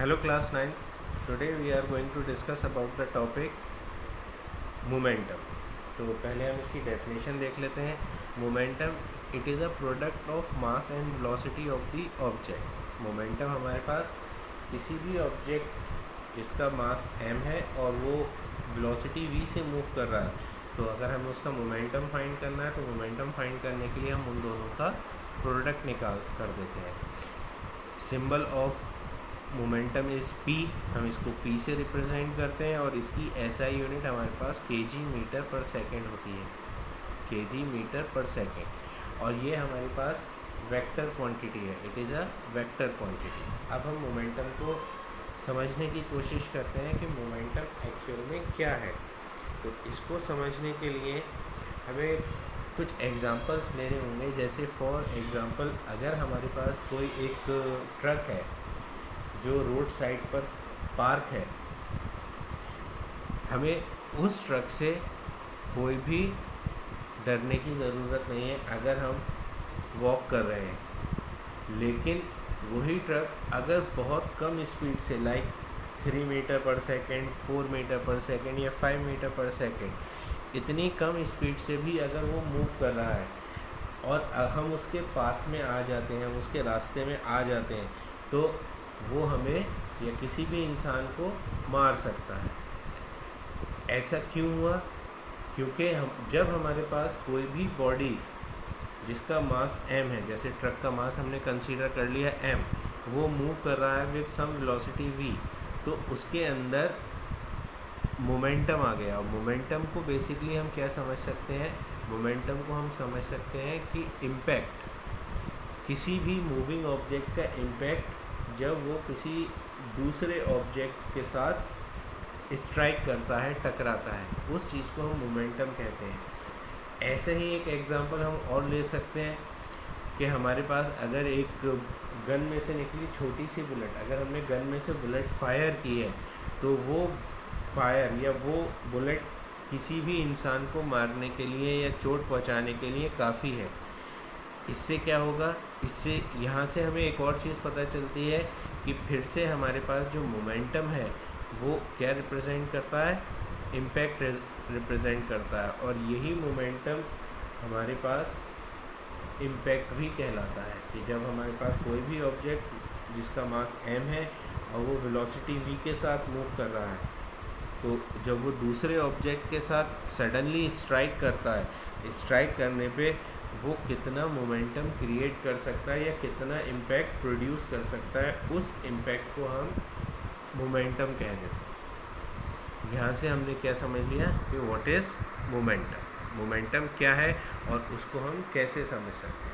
Hello class 9. Today we are going to discuss about the topic momentum. तो पहले हम इसकी डेफिनेशन देख लेते हैं. Momentum it is a product of mass and velocity of the object. Momentum हमारे पास किसी भी ऑब्जेक्ट जिसका मास m है और वो वेलोसिटी v से मूव कर रहा है, तो अगर हमें उसका मोमेंटम फाइंड करना है तो मोमेंटम फाइंड करने के लिए हम उन दोनों का प्रोडक्ट निकाल कर देते हैं. Symbol of momentum is p, हम इसको p से रिप्रेजेंट करते हैं और इसकी SI यूनिट हमारे पास kg मीटर पर सेकेंड होती है, kg मीटर पर सेकेंड. और ये हमारे पास वेक्टर क्वांटिटी है, it is a vector quantity. अब हम मोमेंटम को समझने की कोशिश करते हैं कि मोमेंटम एक्चुअल में क्या है. तो इसको समझने के लिए हमें कुछ एग्जांपल्स लेने होंगे. जैसे फॉर एग्जांपल, अगर हमारे पास कोई एक ट्रक है जो रोड साइड पर पार्क है, हमें उस ट्रक से कोई भी डरने की ज़रूरत नहीं है अगर हम वॉक कर रहे हैं. लेकिन वही ट्रक अगर बहुत कम स्पीड से लाइक 3 मीटर पर सेकेंड, 4 मीटर पर सेकेंड या 5 मीटर पर सेकेंड, इतनी कम स्पीड से भी अगर वो मूव कर रहा है और हम उसके पाथ में आ जाते हैं, उसके रास्ते में आ जाते हैं, तो वो हमें या किसी भी इंसान को मार सकता है. ऐसा क्यों हुआ? क्योंकि जब हमारे पास कोई भी बॉडी जिसका मास m है, जैसे ट्रक का मास हमने कंसीडर कर लिया m, वो मूव कर रहा है विद सम वेलोसिटी v, तो उसके अंदर मोमेंटम आ गया. और मोमेंटम को बेसिकली हम क्या समझ सकते हैं? मोमेंटम को हम समझ सकते हैं कि इम्पैक्ट, किसी भी मूविंग ऑब्जेक्ट का इम्पैक्ट जब वो किसी दूसरे ऑब्जेक्ट के साथ स्ट्राइक करता है, टकराता है, उस चीज़ को हम मोमेंटम कहते हैं. ऐसे ही एक एग्जांपल हम और ले सकते हैं कि हमारे पास अगर एक गन में से निकली छोटी सी बुलेट, अगर हमने गन में से बुलेट फायर की है, तो वो फायर या वो बुलेट किसी भी इंसान को मारने के लिए या चोट पहुंचाने के लिए काफ़ी है. इससे क्या होगा? इससे यहाँ से हमें एक और चीज़ पता चलती है कि फिर से हमारे पास जो मोमेंटम है वो क्या रिप्रेजेंट करता है? इम्पैक्ट रिप्रेजेंट करता है. और यही मोमेंटम हमारे पास इम्पैक्ट भी कहलाता है कि जब हमारे पास कोई भी ऑब्जेक्ट जिसका मास m है और वो वेलोसिटी v के साथ मूव कर रहा है, तो जब वो दूसरे ऑब्जेक्ट के साथ सडनली स्ट्राइक करता है, स्ट्राइक करने पे वो कितना मोमेंटम क्रिएट कर सकता है या कितना इम्पैक्ट प्रोड्यूस कर सकता है, उस इम्पैक्ट को हम मोमेंटम कह देते हैं. यहाँ से हमने क्या समझ लिया कि व्हाट इज़ मोमेंटम, मोमेंटम क्या है और उसको हम कैसे समझ सकते हैं.